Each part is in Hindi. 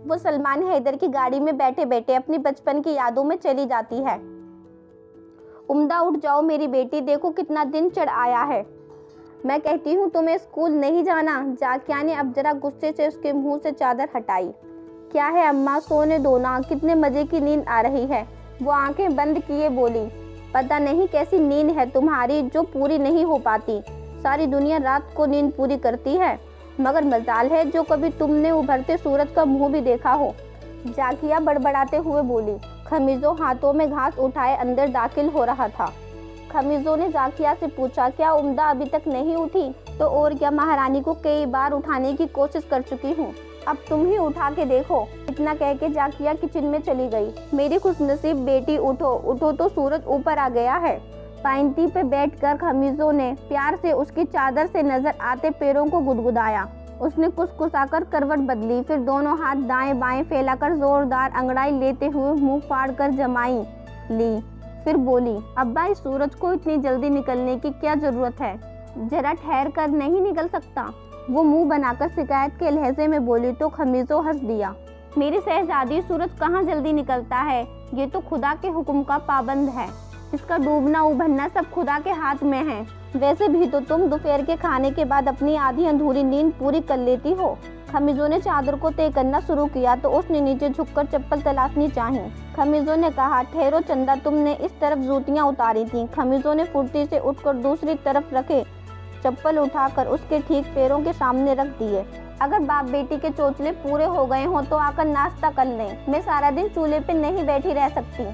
वो सलमान हैदर की गाड़ी में बैठे बैठे अपनी बचपन की यादों में चली जाती है। उम्दा उठ जाओ मेरी बेटी, देखो कितना दिन चढ़ आया है। मैं कहती हूँ तुम्हें स्कूल नहीं जाना। जाकिया ने अब जरा गुस्से से उसके मुंह से चादर हटाई। क्या है अम्मा, सोने दो ना, कितने मजे की नींद आ रही है। वो आंखें बंद किए बोली, पता नहीं कैसी नींद है तुम्हारी जो पूरी नहीं हो पाती। सारी दुनिया रात को नींद पूरी करती है, मगर मजाल है जो कभी तुमने उभरते सूरज का मुंह भी देखा हो। जाकिया बड़बड़ाते हुए बोली। खमीजो हाथों में घास उठाए अंदर दाखिल हो रहा था। खमीजो ने जाकिया से पूछा, क्या उम्दा अभी तक नहीं उठी? तो और क्या, महारानी को कई बार उठाने की कोशिश कर चुकी हूँ, अब तुम ही उठा के देखो। इतना कह के जाकिया किचन में चली गई। मेरी खुशनसीब बेटी, उठो उठो, तो सूरज ऊपर आ गया है। पाइंती पे बैठकर खमीजो ने प्यार से उसकी चादर से नजर आते पैरों को गुदगुदाया। उसने कुसकुसाकर करवट बदली, फिर दोनों हाथ दाएं बाएं फैलाकर जोरदार अंगड़ाई लेते हुए मुंह फाड़ कर जमाई ली। फिर बोली, अब्बा इस सूरज को इतनी जल्दी निकलने की क्या जरूरत है? जरा ठहर कर नहीं निकल सकता? वो मुंह बनाकर शिकायत के लहजे में बोली तो खमीजो हंस दिया। मेरी शहजादी, सूरज कहाँ जल्दी निकलता है, ये तो खुदा के हुक्म का पाबंद है। इसका डूबना उभरना सब खुदा के हाथ में है। वैसे भी तो तुम दोपहर के खाने के बाद अपनी आधी अधूरी नींद पूरी कर लेती हो। खमीजो ने चादर को तय करना शुरू किया तो उसने नीचे झुककर चप्पल तलाशनी चाही। खमीजो ने कहा, ठहरो चंदा, तुमने इस तरफ जूतियां उतारी थी। खमीजो ने फुर्ती से उठकर दूसरी तरफ रखे चप्पल उठाकर उसके ठीक पैरों के सामने रख दिए। अगर बाप बेटी के चोचले पूरे हो गए हों तो आकर नाश्ता कर लें, मैं सारा दिन चूल्हे पे नहीं बैठी रह सकती।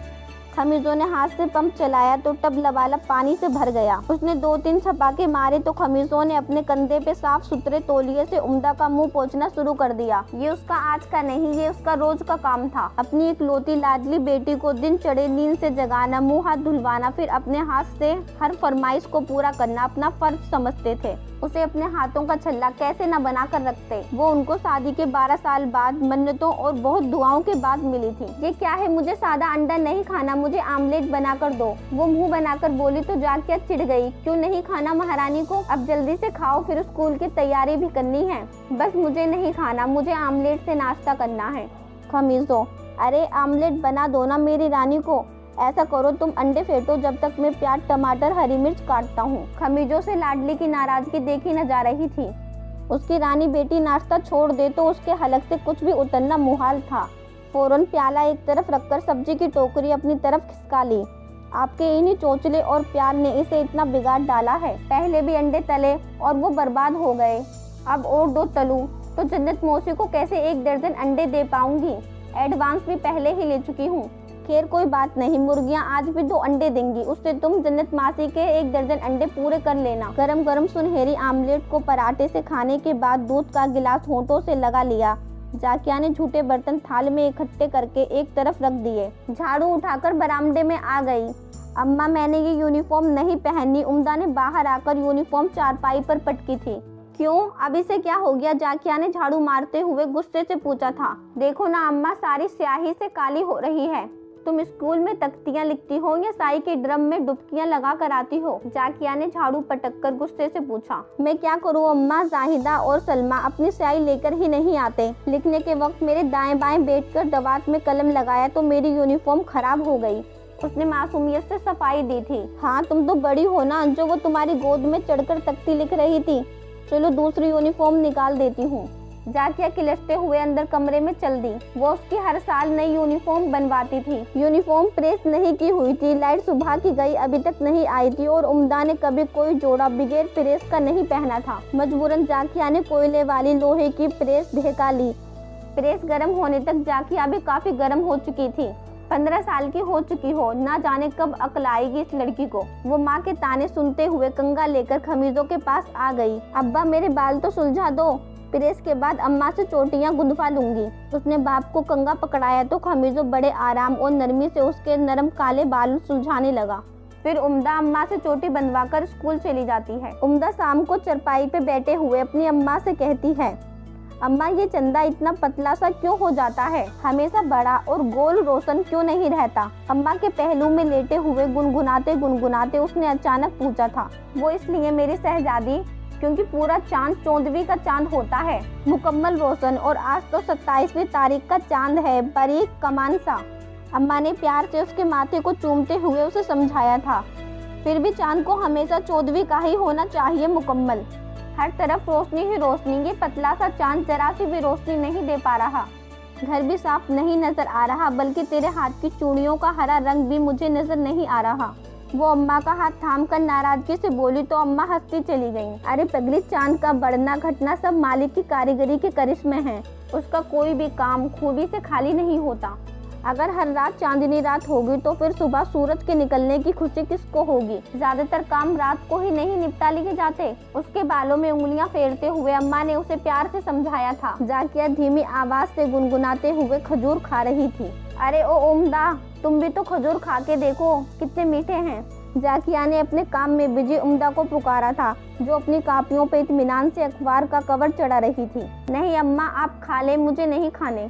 खमीजो ने हाथ से पंप चलाया तो टब लबालब पानी से भर गया। उसने 2-3 छपाके मारे तो खमीजो ने अपने कंधे पे साफ सुथरे तौलिए से उम्दा का मुंह पोंछना शुरू कर दिया। ये उसका आज का नहीं, ये उसका रोज का काम था। अपनी इकलौती लाडली बेटी को दिन चढ़े नींद से जगाना, मुंह हाथ धुलवाना, फिर अपने हाथ से हर फरमाइश को पूरा करना अपना फर्ज समझते थे। उसे अपने हाथों का छल्ला कैसे न बना कर रखते। वो उनको शादी के 12 साल बाद, मन्नतों और बहुत दुआओं के बाद मिली थी। ये क्या है, मुझे सादा अंडा नहीं खाना, मुझे आमलेट बनाकर दो। वो मुंह बनाकर बोली तो जाकिया चिढ़ गई। क्यों नहीं खाना महारानी को? अब जल्दी से खाओ, फिर स्कूल की तैयारी भी करनी है। बस मुझे नहीं खाना, मुझे आमलेट से नाश्ता करना है। खमीजो, अरे आमलेट बना दो ना मेरी रानी को। ऐसा करो तुम अंडे फेंटो जब तक मैं प्याज टमाटर हरी मिर्च काटता हूँ। खमीजो से लाडली की नाराजगी देखी न जा रही थी। उसकी रानी बेटी नाश्ता छोड़ दे तो उसके हलक से कुछ भी उतरना मुहाल था। फौरन प्याला एक तरफ रखकर सब्जी की टोकरी अपनी तरफ खिसका ली। आपके इन्हीं चोचले और प्यार ने इसे इतना बिगाड़ डाला है। पहले भी अंडे तले और वो बर्बाद हो गए, अब और 2 तलूं तो जन्नत मौसी को कैसे 1 दर्जन अंडे दे पाऊंगी? एडवांस भी पहले ही ले चुकी हूँ। खैर कोई बात नहीं, मुर्गियां आज भी 2 अंडे देंगी, उससे तुम जन्नत मासी के 1 दर्जन अंडे पूरे कर लेना। गरम गरम सुनहरी आमलेट को पराठे से खाने के बाद दूध का गिलास होंठों से लगा लिया। जाकिया ने झूठे बर्तन थाल में इकट्ठे करके एक तरफ रख दिए। झाड़ू उठाकर बरामदे में आ गई। अम्मा, मैंने ये यूनिफॉर्म नहीं पहनी। उम्दा ने बाहर आकर यूनिफॉर्म चारपाई पर पटकी थी। क्यों, अब इसे क्या हो गया? जाकिया ने झाड़ू मारते हुए गुस्से से पूछा था। देखो ना अम्मा, सारी स्याही से काली हो रही है। तुम स्कूल में तख्तियां लिखती हो या साई के ड्रम में डुबकियां लगा कर आती हो? जाकिया ने झाड़ू पटक कर गुस्से से पूछा। मैं क्या करूं अम्मा, जाहिदा और सलमा अपनी स्याही लेकर ही नहीं आते। लिखने के वक्त मेरे दाएं बाएं बैठकर दवात में कलम लगाया तो मेरी यूनिफॉर्म खराब हो गई। उसने मासूमियत से सफाई दी थी। हाँ, तुम तो बड़ी हो ना, जो वो तुम्हारी गोद में चढ़कर तख्ती लिख रही थी। चलो दूसरी यूनिफॉर्म निकाल देती हूँ। जाकिया किलसते हुए अंदर कमरे में चल दी। वो उसकी हर साल नई यूनिफॉर्म बनवाती थी। यूनिफॉर्म प्रेस नहीं की हुई थी, लाइट सुबह की गई अभी तक नहीं आई थी और उम्दा ने कभी कोई जोड़ा बगैर प्रेस का नहीं पहना था। मजबूरन जाकिया ने कोयले वाली लोहे की प्रेस ढेका ली। प्रेस गर्म होने तक जाकिया भी काफी गर्म हो चुकी थी। 15 साल की हो चुकी हो, ना जाने कब अक्ल आएगी इस लड़की को। वो माँ के ताने सुनते हुए कंगा लेकर खमीजों के पास आ गई। अब्बा, मेरे बाल तो सुलझा दो, प्रेस के बाद अम्मा से चोटियां गुंदवा लूंगी। उसने बाप को कंगा पकड़ाया तो खमीजो बड़े आराम और नरमी से उसके नरम काले बाल सुलझाने लगा। फिर उम्दा अम्मा से चोटी बनवाकर स्कूल चली जाती है। उम्दा शाम को चरपाई पे बैठे हुए अपनी अम्मा से कहती है, अम्मा, ये चंदा इतना पतला सा क्यों हो जाता है? हमेशा बड़ा और गोल रोशन क्यों नहीं रहता? अम्मा के पहलू में लेटे हुए गुनगुनाते गुनगुनाते उसने अचानक पूछा था। वो इसलिए मेरी शहजादी क्योंकि पूरा चांद 14वीं का चांद होता है, मुकम्मल रोशन। और आज तो 27वीं तारीख का चांद है, बारीक कमान सा। अम्मा ने प्यार से उसके माथे को चूमते हुए उसे समझाया था। फिर भी चांद को हमेशा 14वीं का ही होना चाहिए, मुकम्मल। हर तरफ रोशनी ही रोशनी, ये पतला सा चांद जरा सी भी रोशनी नहीं दे पा रहा। घर भी साफ नहीं नजर आ रहा, बल्कि तेरे हाथ की चूड़ियों का हरा रंग भी मुझे नजर नहीं आ रहा। वो अम्मा का हाथ थाम कर नाराजगी से बोली तो अम्मा हंसती चली गईं। अरे पगली, चांद का बढ़ना घटना सब मालिक की कारीगरी के करिश्मे हैं। उसका कोई भी काम खूबी से खाली नहीं होता। अगर हर रात चांदनी रात होगी तो फिर सुबह सूरज के निकलने की खुशी किसको होगी। ज्यादातर काम रात को ही नहीं निपटा लिए जाते। उसके बालों में उंगलियां फेरते हुए अम्मा ने उसे प्यार से समझाया था। जाकिया धीमी आवाज से गुनगुनाते हुए खजूर खा रही थी। अरे ओ उम्दा, तुम भी तो खजूर खा के देखो, कितने मीठे हैं। जाकिया ने अपने काम में बिजी उम्दा को पुकारा था, जो अपनी कापियों पे इत्मीनान से अखबार का कवर चढ़ा रही थी। नहीं अम्मा, आप खा ले, मुझे नहीं खाने।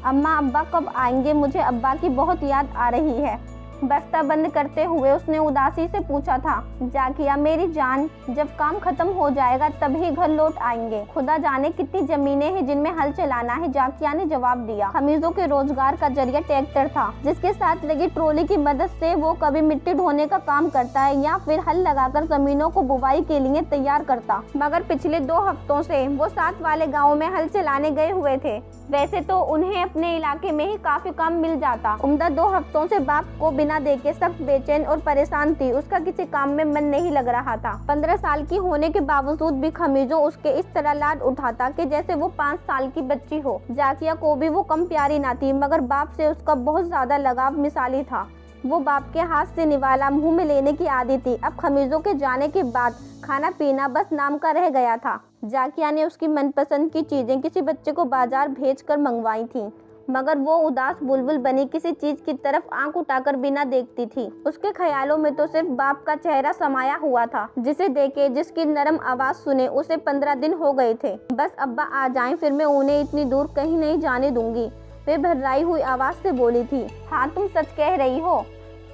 अम्मा, अब्बा कब आएंगे? मुझे अब्बा की बहुत याद आ रही है। बस्ता बंद करते हुए उसने उदासी से पूछा था। जाकिया, मेरी जान, जब काम खत्म हो जाएगा तभी घर लौट आएंगे। खुदा जाने कितनी जमीनें हैं जिनमें हल चलाना है, जाकिया ने जवाब दिया। खमीजों के रोजगार का जरिया ट्रैक्टर था, जिसके साथ लगी ट्रॉली की मदद से वो कभी मिट्टी ढोने का काम करता है या फिर हल लगाकर जमीनों को बुवाई के लिए तैयार करता। मगर पिछले 2 हफ्तों से वो साथ वाले गाँव में हल चलाने गए हुए थे। वैसे तो उन्हें अपने इलाके में ही काफी काम मिल जाता। उम्दा 2 हफ्तों से बाप को बिना देखे सख्त बेचैन और परेशान थी। उसका किसी काम में मन नहीं लग रहा था। 15 साल की होने के बावजूद भी खमीजों उसके इस तरह लाड उठाता कि जैसे वो 5 साल की बच्ची हो। जाकिया को भी वो कम प्यारी ना थी, मगर बाप से उसका बहुत ज्यादा लगाव मिसाली था। वो बाप के हाथ से निवाला मुंह में लेने की आदत थी। अब खमीजों के जाने के बाद खाना पीना बस नाम का रह गया था। जाकिया ने उसकी मनपसंद की चीजें किसी बच्चे को बाजार भेजकर मंगवाई थी, मगर वो उदास बुलबुल बनी किसी चीज की तरफ आंख उठाकर बिना देखती थी। उसके ख्यालों में तो सिर्फ बाप का चेहरा समाया हुआ था, जिसे देखे, जिसकी नरम आवाज सुने उसे 15 दिन हो गए थे। बस अब्बा आ जाएं, फिर मैं उन्हें इतनी दूर कहीं नहीं जाने दूंगी, वे भर्राई हुई आवाज से बोली थी। हाँ, तुम सच कह रही हो।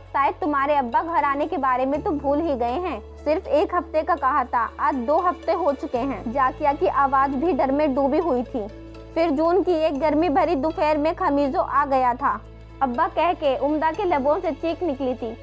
शायद तुम्हारे अब्बा घर आने के बारे में तो भूल ही गए हैं। सिर्फ 1 हफ्ते का कहा था, आज 2 हफ्ते हो चुके हैं। जाकिया की आवाज भी डर में डूबी हुई थी। फिर जून की एक गर्मी भरी दोपहर में खमीजो आ गया था। अब्बा कह के उम्दा के लबों से चीख निकली थी।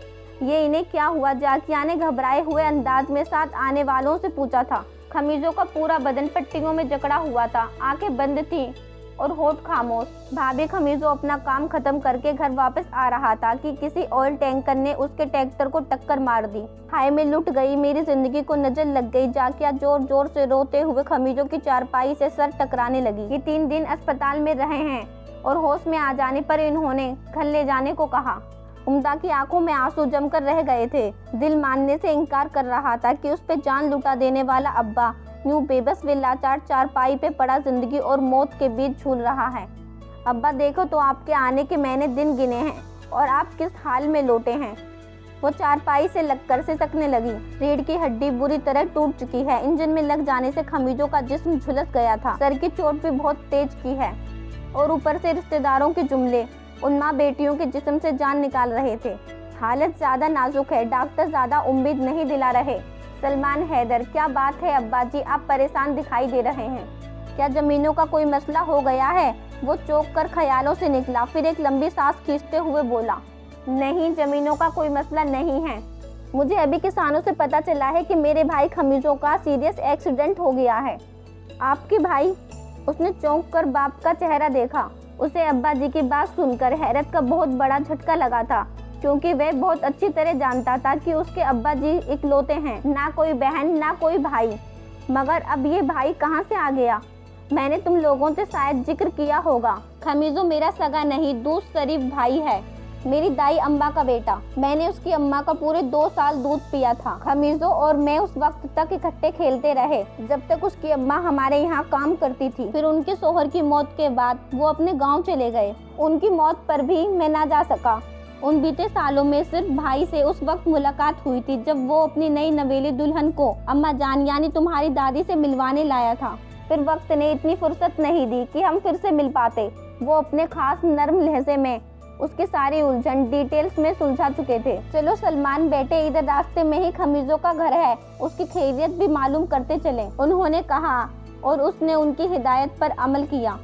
ये इन्हें क्या हुआ? जाकिया ने घबराए हुए अंदाज में साथ आने वालों से पूछा था। खमीजों का पूरा बदन पट्टियों में जकड़ा हुआ था, आंखें बंद थी और होठ खामोश। भाभी खमीजो अपना काम खत्म करके घर वापस आ रहा था कि किसी ऑयल टैंकर ने उसके ट्रैक्टर को टक्कर मार दी। हाय, मैं लुट गई, मेरी जिंदगी को नजर लग गई। जाकिया जोर जोर से रोते हुए खमीजों की चारपाई से सर टकराने लगी। ये 3 दिन अस्पताल में रहे हैं और होश में आ जाने पर इन्होंने घर ले जाने को कहा। उम्दा की आंखों में आंसू जमकर रह गए थे। दिल मानने से इनकार कर रहा था कि उस पे जान लुटा देने वाला अब्बा यूं बेबस व लाचार चारपाई पे पड़ा जिंदगी और मौत के बीच झूल रहा है। अब्बा देखो तो, आपके आने के मैंने दिन गिने हैं और आप किस हाल में लौटे हैं। वो चारपाई से लगकर सिसकने लगी। रीढ़ की हड्डी बुरी तरह टूट चुकी है। इंजन में लग जाने से खमीजों का जिस्म झुलस गया था। सर की चोट भी बहुत तेज की है और ऊपर से रिश्तेदारों के जुमले उन माँ बेटियों के जिस्म से जान निकाल रहे थे। हालत ज्यादा नाजुक है, डॉक्टर ज्यादा उम्मीद नहीं दिला रहे। सलमान हैदर, क्या बात है अब्बा जी, आप परेशान दिखाई दे रहे हैं। क्या जमीनों का कोई मसला हो गया है? वो चौंक कर ख्यालों से निकला, फिर एक लंबी सांस खींचते हुए बोला, नहीं, जमीनों का कोई मसला नहीं है। मुझे अभी किसानों से पता चला है कि मेरे भाई खमीजों का सीरियस एक्सीडेंट हो गया है। आपके भाई? उसने चौंक कर बाप का चेहरा देखा। उसे अब्बा जी की बात सुनकर हैरत का बहुत बड़ा झटका लगा था, क्योंकि वह बहुत अच्छी तरह जानता था कि उसके अब्बा जी इकलौते हैं, ना कोई बहन ना कोई भाई। मगर अब ये भाई कहाँ से आ गया? मैंने तुम लोगों से शायद जिक्र किया होगा। खमीजो मेरा सगा नहीं, दूसरा शरीफ भाई है, मेरी दाई अम्मा का बेटा। मैंने उसकी अम्मा का पूरे 2 साल दूध पिया था। खमीजो और मैं उस वक्त तक इकट्ठे खेलते रहे जब तक उसकी अम्मा हमारे यहाँ काम करती थी। फिर उनके शोहर की मौत के बाद वो अपने गाँव चले गए। उनकी मौत पर भी मैं ना जा सका। उन बीते सालों में सिर्फ भाई से उस वक्त मुलाकात हुई थी जब वो अपनी नई नवेली दुल्हन को अम्मा जान यानी तुम्हारी दादी से मिलवाने लाया था। फिर वक्त ने इतनी फुर्सत नहीं दी कि हम फिर से मिल पाते। वो अपने खास नर्म लहजे में उसकी सारी उलझन डिटेल्स में सुलझा चुके थे। चलो सलमान बेटे, इधर रास्ते में ही खमीजों का घर है, उसकी खैरियत भी मालूम करते चले, उन्होंने कहा और उसने उनकी हिदायत पर अमल किया।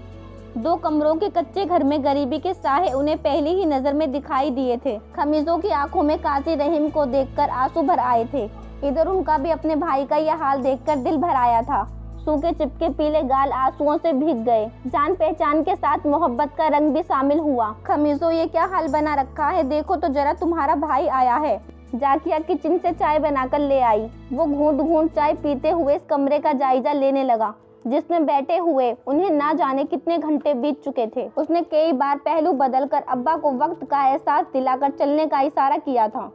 2 कमरों के कच्चे घर में गरीबी के साए उन्हें पहली ही नजर में दिखाई दिए थे। खमीजों की आंखों में काजी रहीम को देखकर आंसू भर आए थे। इधर उनका भी अपने भाई का यह हाल देखकर दिल भर आया था। सूखे चिपके पीले गाल आंसुओं से भीग गए। जान पहचान के साथ मोहब्बत का रंग भी शामिल हुआ। खमीजों, ये क्या हाल बना रखा है, देखो तो जरा, तुम्हारा भाई आया है। जाकिया किचन से चाय बनाकर ले आई। वो घूंट घूंट चाय पीते हुए इस कमरे का जायजा लेने लगा जिसमें बैठे हुए उन्हें ना जाने कितने घंटे बीत चुके थे। उसने कई बार पहलू बदलकर अब्बा को वक्त का एहसास दिलाकर चलने का इशारा किया था,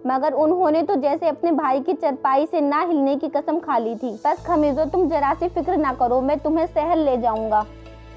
मगर उन्होंने तो जैसे अपने भाई की चरपाई से ना हिलने की कसम खा ली थी। बस खमीजो, तुम जरा सी फिक्र ना करो, मैं तुम्हें शहर ले जाऊंगा,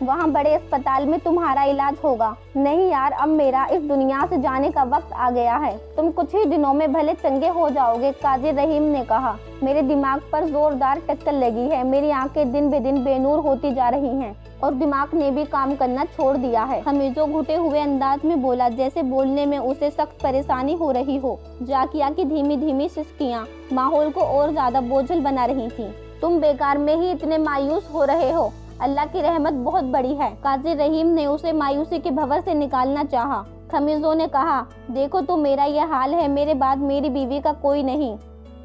वहाँ बड़े अस्पताल में तुम्हारा इलाज होगा। नहीं यार, अब मेरा इस दुनिया से जाने का वक्त आ गया है, तुम कुछ ही दिनों में भले चंगे हो जाओगे, काजी रहीम ने कहा। मेरे दिमाग पर जोरदार टक्कर लगी है, मेरी आंखें दिन बे दिन बेनूर होती जा रही हैं और दिमाग ने भी काम करना छोड़ दिया है। खमीजो घुटे हुए अंदाज में बोला, जैसे बोलने में उसे सख्त परेशानी हो रही हो। जाकिया की धीमी धीमी सिसकियां माहौल को और ज्यादा बोझल बना रही थी। तुम बेकार में ही इतने मायूस हो रहे हो, अल्लाह की रहमत बहुत बड़ी है। काजी रहीम ने उसे मायूसी के भंवर से निकालना चाहा। खमीजों ने कहा, देखो तो मेरा यह हाल है, मेरे बाद मेरी बीवी का कोई नहीं,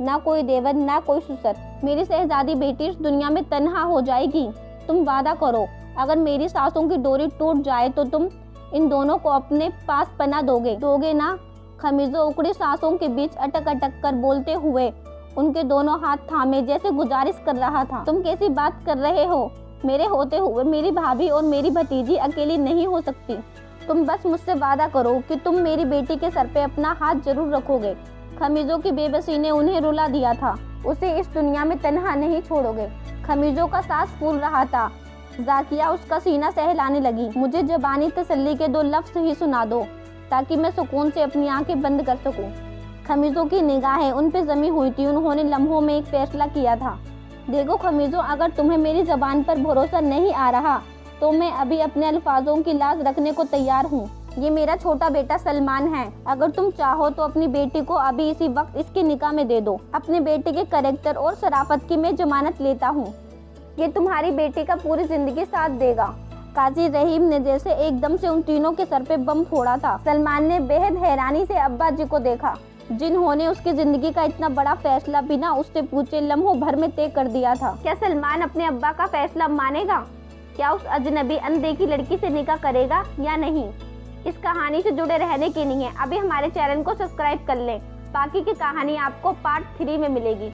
ना कोई देवर ना कोई ससुर। मेरी शहजादी बेटी इस दुनिया में तन्हा हो जाएगी। तुम वादा करो, अगर मेरी सांसों की डोरी टूट जाए तो तुम इन दोनों को अपने पास पना दोगे ना? खमीजों उकड़ी सांसों के बीच अटक अटक कर बोलते हुए उनके दोनों हाथ थामे जैसे गुजारिश कर रहा था। तुम कैसी बात कर रहे हो? मेरे होते हुए मेरी भाभी और मेरी भतीजी अकेली नहीं हो सकती। तुम बस मुझसे वादा करो कि तुम मेरी बेटी के सर पे अपना हाथ जरूर रखोगे। खमीजों की बेबसी ने उन्हें रुला दिया था। उसे इस दुनिया में तन्हा नहीं छोड़ोगे। खमीजों का सांस फूल रहा था। जाकिया उसका सीना सहलाने लगी। मुझे ज़बानी तसल्ली के 2 लफ्ज़ ही सुना दो ताकि मैं सुकून से अपनी आंखें बंद कर सकूं। खमीजों की निगाहें उन पे जमी हुई थी। उन्होंने लम्हों में एक फैसला किया था। देखो खमीजों, अगर तुम्हें मेरी ज़बान पर भरोसा नहीं आ रहा तो मैं अभी अपने अल्फाजों की लाज रखने को तैयार हूँ। ये मेरा छोटा बेटा सलमान है। अगर तुम चाहो तो अपनी बेटी को अभी इसी वक्त इसके निकाह में दे दो। अपने बेटे के कैरेक्टर और शराफत की मैं जमानत लेता हूँ। ये तुम्हारी बेटी का पूरी जिंदगी साथ देगा। काजी रहीम ने जैसे एकदम से उन तीनों के सर पे बम फोड़ा था। सलमान ने बेहद हैरानी से अब्बा जी को देखा, जिन्होंने उसकी जिंदगी का इतना बड़ा फैसला बिना उससे पूछे लम्हों भर में तय कर दिया था। क्या सलमान अपने अब्बा का फैसला मानेगा? क्या उस अजनबी अनदेखी लड़की से निकाह करेगा या नहीं? इस कहानी से जुड़े रहने के लिए अभी हमारे चैनल को सब्सक्राइब कर लें। बाकी की कहानी आपको पार्ट 3 में मिलेगी।